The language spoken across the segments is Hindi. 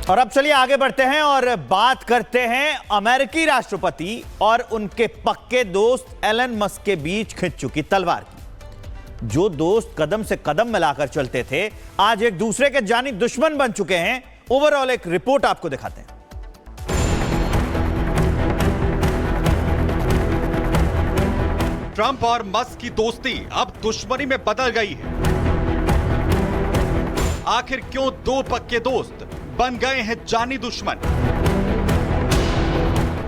और अब चलिए आगे बढ़ते हैं और बात करते हैं अमेरिकी राष्ट्रपति और उनके पक्के दोस्त एलन मस्क के बीच खिंच चुकी तलवार की। जो दोस्त कदम से कदम मिलाकर चलते थे, आज एक दूसरे के जानी दुश्मन बन चुके हैं। ओवरऑल एक रिपोर्ट आपको दिखाते हैं। ट्रंप और मस्क की दोस्ती अब दुश्मनी में बदल गई है। आखिर क्यों दो पक्के दोस्त बन गए हैं जानी दुश्मन?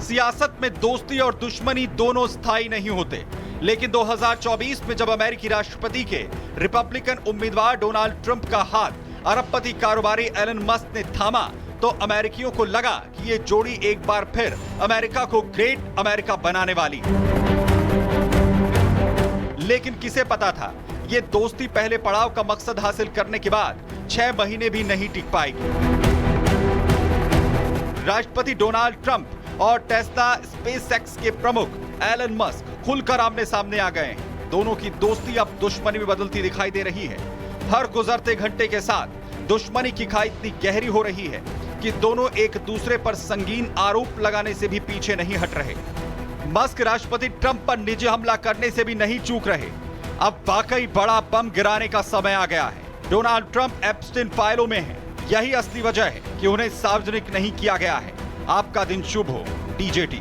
सियासत में दोस्ती और दुश्मनी दोनों स्थायी नहीं होते, लेकिन 2024 में जब अमेरिकी राष्ट्रपति के रिपब्लिकन उम्मीदवार डोनाल्ड ट्रंप का हाथ अरबपति कारोबारी एलन मस्क ने थामा, तो अमेरिकियों को लगा कि ये जोड़ी एक बार फिर अमेरिका को ग्रेट अमेरिका बनाने वाली है। लेकिन किसे पता था ये दोस्ती पहले पड़ाव का मकसद हासिल करने के बाद 6 महीने भी नहीं टिक पाएगी। राष्ट्रपति डोनाल्ड ट्रंप और टेस्ला स्पेसएक्स के प्रमुख एलन मस्क खुलकर आमने सामने आ गए हैं। दोनों की दोस्ती अब दुश्मनी में बदलती दिखाई दे रही है। हर गुजरते घंटे के साथ दुश्मनी की खाई इतनी गहरी हो रही है कि दोनों एक दूसरे पर संगीन आरोप लगाने से भी पीछे नहीं हट रहे। मस्क राष्ट्रपति ट्रंप पर निजी हमला करने से भी नहीं चूक रहे। अब वाकई बड़ा बम गिराने का समय आ गया है। डोनाल्ड ट्रंप एप्स्टीन फाइलों में है। यही असली वजह है कि उन्हें सार्वजनिक नहीं किया गया है। आपका दिन शुभ हो, डीजेटी।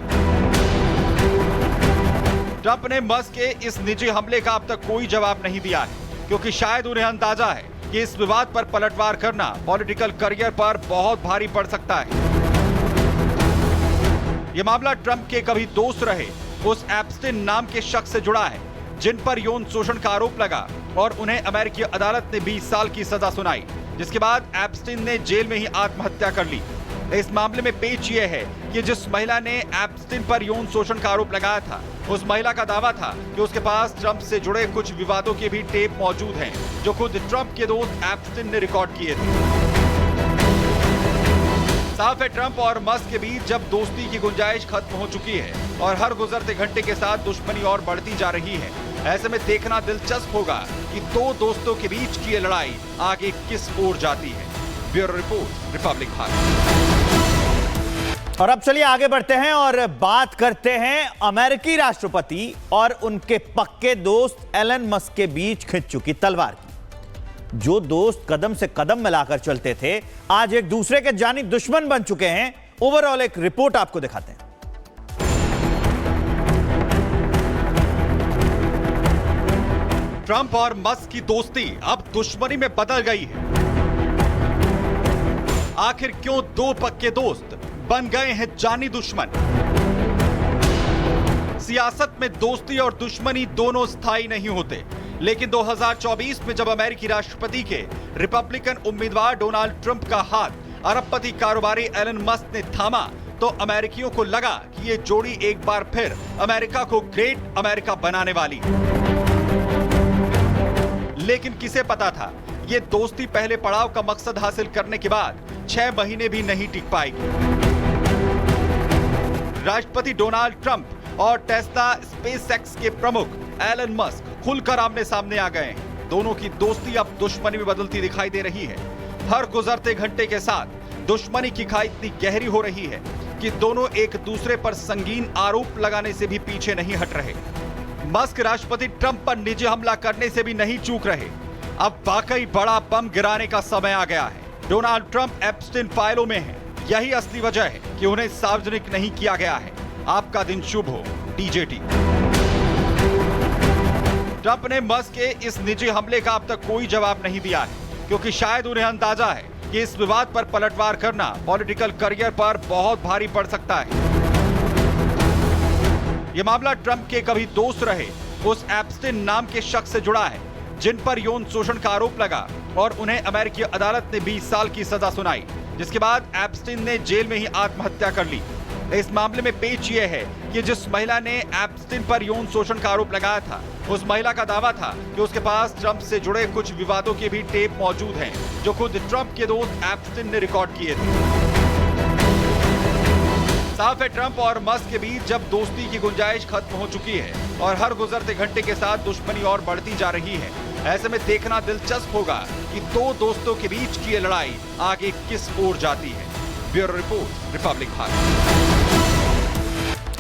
ट्रंप ने मस्क के इस निजी हमले का अब तक कोई जवाब नहीं दिया है, क्योंकि शायद उन्हें अंदाजा है कि इस विवाद पर पलटवार करना पॉलिटिकल करियर पर बहुत भारी पड़ सकता है। यह मामला ट्रंप के कभी दोस्त रहे उस एप्स्टीन नाम के शख्स से जुड़ा है, जिन पर यौन शोषण का आरोप लगा और उन्हें अमेरिकी अदालत ने 20 साल की सजा सुनाई, जिसके बाद एप्स्टीन ने जेल में ही आत्महत्या कर ली। इस मामले में पेच ये है कि जिस महिला ने एप्स्टीन पर यौन शोषण का आरोप लगाया था, उस महिला का दावा था कि उसके पास ट्रंप से जुड़े कुछ विवादों के भी टेप मौजूद हैं, जो खुद ट्रंप के दोस्त एप्स्टीन ने रिकॉर्ड किए थे। साफ है, ट्रंप और मस्क के बीच जब दोस्ती की गुंजाइश खत्म हो चुकी है और हर गुजरते घंटे के साथ दुश्मनी और बढ़ती जा रही है, ऐसे में देखना दिलचस्प होगा कि दो दोस्तों के बीच की ये लड़ाई आगे किस ओर जाती है। Bureau report, Republic Bharat. और अब चलिए आगे बढ़ते हैं और बात करते हैं अमेरिकी राष्ट्रपति और उनके पक्के दोस्त एलन मस्क के बीच खिंच चुकी तलवार की। जो दोस्त कदम से कदम मिलाकर चलते थे, आज एक दूसरे के जानी दुश्मन बन चुके हैं। ओवरऑल एक रिपोर्ट आपको दिखाते हैं। ट्रंप और मस्क की दोस्ती अब दुश्मनी में बदल गई है। आखिर क्यों दो पक्के दोस्त बन गए हैं जानी दुश्मन? सियासत में दोस्ती और दुश्मनी दोनों स्थायी नहीं होते, लेकिन 2024 में जब अमेरिकी राष्ट्रपति के रिपब्लिकन उम्मीदवार डोनाल्ड ट्रंप का हाथ अरबपति कारोबारी एलन मस्क ने थामा, तो अमेरिकियों को लगा कि ये जोड़ी एक बार फिर अमेरिका को ग्रेट अमेरिका बनाने वाली है। लेकिन किसे पता था ये दोस्ती पहले पड़ाव का मकसद हासिल करने के बाद 6 महीने भी नहीं टिक पाएगी। राष्ट्रपति डोनाल्ड ट्रंप और टेस्ला स्पेसएक्स के प्रमुख एलन मस्क खुलकर आमने सामने आ गए हैं। दोनों की दोस्ती अब दुश्मनी में बदलती दिखाई दे रही है। हर गुजरते घंटे के साथ दुश्मनी की खाई इतनी गहरी हो रही है कि दोनों एक दूसरे पर संगीन आरोप लगाने से भी पीछे नहीं हट रहे। मस्क राष्ट्रपति ट्रंप पर निजी हमला करने से भी नहीं चूक रहे। अब वाकई बड़ा बम गिराने का समय आ गया है। डोनाल्ड ट्रंप एप्स्टीन फाइलों में है। यही असली वजह है कि उन्हें सार्वजनिक नहीं किया गया है। आपका दिन शुभ हो, डीजेटी। ट्रंप ने मस्क के इस निजी हमले का अब तक कोई जवाब नहीं दिया है, क्योंकि शायद उन्हें अंदाजा है कि इस विवाद पर पलटवार करना पॉलिटिकल करियर पर बहुत भारी पड़ सकता है। यह मामला ट्रंप के कभी दोस्त रहे उस एप्स्टीन नाम के शख्स से जुड़ा है, जिन पर यौन शोषण का आरोप लगा और उन्हें अमेरिकी अदालत ने 20 साल की सजा सुनाई, जिसके बाद एप्स्टीन ने जेल में ही आत्महत्या कर ली। इस मामले में पेच ये है कि जिस महिला ने एप्स्टीन पर यौन शोषण का आरोप लगाया था, उस महिला का दावा था कि उसके पास ट्रंप से जुड़े कुछ विवादों के भी टेप मौजूद हैं, जो खुद ट्रंप के दोस्त एप्स्टीन ने रिकॉर्ड किए थे। साफ है, ट्रंप और मस्क के बीच जब दोस्ती की गुंजाइश खत्म हो चुकी है और हर गुजरते घंटे के साथ दुश्मनी और बढ़ती जा रही है, ऐसे में देखना दिलचस्प होगा कि दो दोस्तों के बीच की ये लड़ाई आगे किस ओर जाती है। Bureau report, Republic Bharat.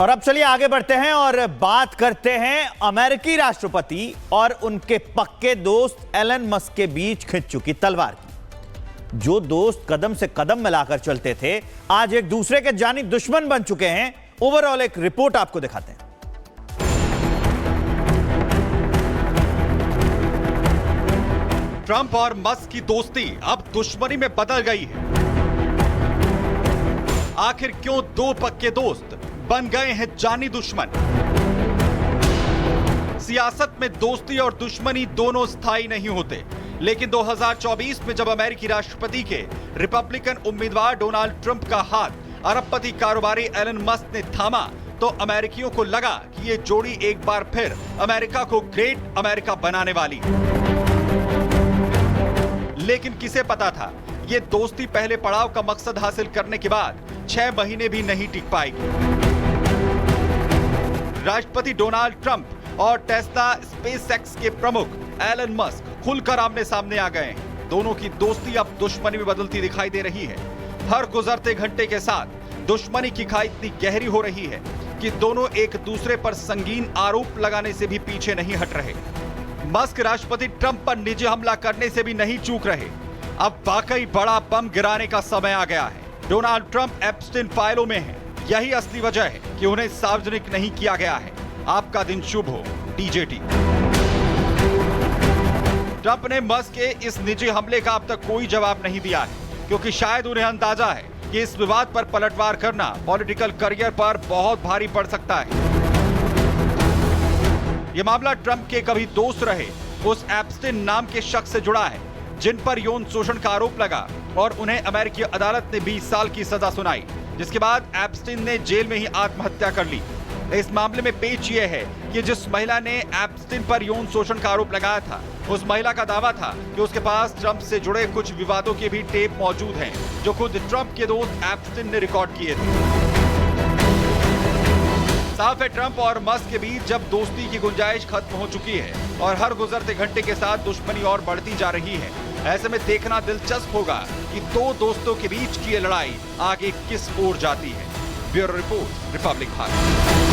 और अब चलिए आगे बढ़ते हैं और बात करते हैं अमेरिकी राष्ट्रपति और उनके पक्के दोस्त एलन मस्क के बीच खिंच चुकी तलवार की। जो दोस्त कदम से कदम मिलाकर चलते थे, आज एक दूसरे के जानी दुश्मन बन चुके हैं। ओवरऑल एक रिपोर्ट आपको दिखाते हैं। ट्रंप और मस्क की दोस्ती अब दुश्मनी में बदल गई है। आखिर क्यों दो पक्के दोस्त बन गए हैं जानी दुश्मन? सियासत में दोस्ती और दुश्मनी दोनों स्थायी नहीं होते, लेकिन 2024 में जब अमेरिकी राष्ट्रपति के रिपब्लिकन उम्मीदवार डोनाल्ड ट्रंप का हाथ अरबपति कारोबारी एलन मस्क ने थामा, तो अमेरिकियों को लगा कि ये जोड़ी एक बार फिर अमेरिका को ग्रेट अमेरिका बनाने वाली है। लेकिन किसे पता था ये दोस्ती पहले पड़ाव का मकसद हासिल करने के बाद 6 महीने भी नहीं टिक पाएगी। राष्ट्रपति डोनाल्ड ट्रंप और टेस्ला स्पेसएक्स के प्रमुख एलन मस्क खुलकर आमने सामने आ गए हैं। दोनों की दोस्ती अब दुश्मनी में बदलती दिखाई दे रही है। हर गुजरते घंटे के साथ दुश्मनी की खाई इतनी गहरी हो रही है कि दोनों एक दूसरे पर संगीन आरोप लगाने से भी पीछे नहीं हट रहे। मस्क राष्ट्रपति ट्रंप पर निजी हमला करने से भी नहीं चूक रहे। अब वाकई बड़ा बम गिराने का समय आ गया है। डोनाल्ड ट्रंप एप्स्टीन फाइलों में है। यही असली वजह है कि उन्हें सार्वजनिक नहीं किया गया है। आपका दिन शुभ हो, डीजेटी। ट्रंप ने मस्क के इस निजी हमले का अब तक कोई जवाब नहीं दिया है, क्योंकि शायद उन्हें अंदाजा है कि इस विवाद पर पलटवार करना पॉलिटिकल करियर पर बहुत भारी पड़ सकता है। यह मामला ट्रंप के कभी दोस्त रहे उस एप्स्टीन नाम के शख्स से जुड़ा है, जिन पर यौन शोषण का आरोप लगा और उन्हें अमेरिकी अदालत ने 20 साल की सजा सुनाई, जिसके बाद एप्स्टीन ने जेल में ही आत्महत्या कर ली। इस मामले में पेच ये है कि जिस महिला ने एप्स्टीन पर यौन शोषण का आरोप लगाया था, उस महिला का दावा था कि उसके पास ट्रंप से जुड़े कुछ विवादों के भी टेप मौजूद हैं, जो खुद ट्रंप के दोस्त एप्स्टीन ने रिकॉर्ड किए थे। साफ है, ट्रंप और मस्क के बीच जब दोस्ती की गुंजाइश खत्म हो चुकी है और हर गुजरते घंटे के साथ दुश्मनी और बढ़ती जा रही है, ऐसे में देखना दिलचस्प होगा कि दो दोस्तों के बीच की ये लड़ाई आगे किस ओर जाती है। Bureau report, Republic Bharat.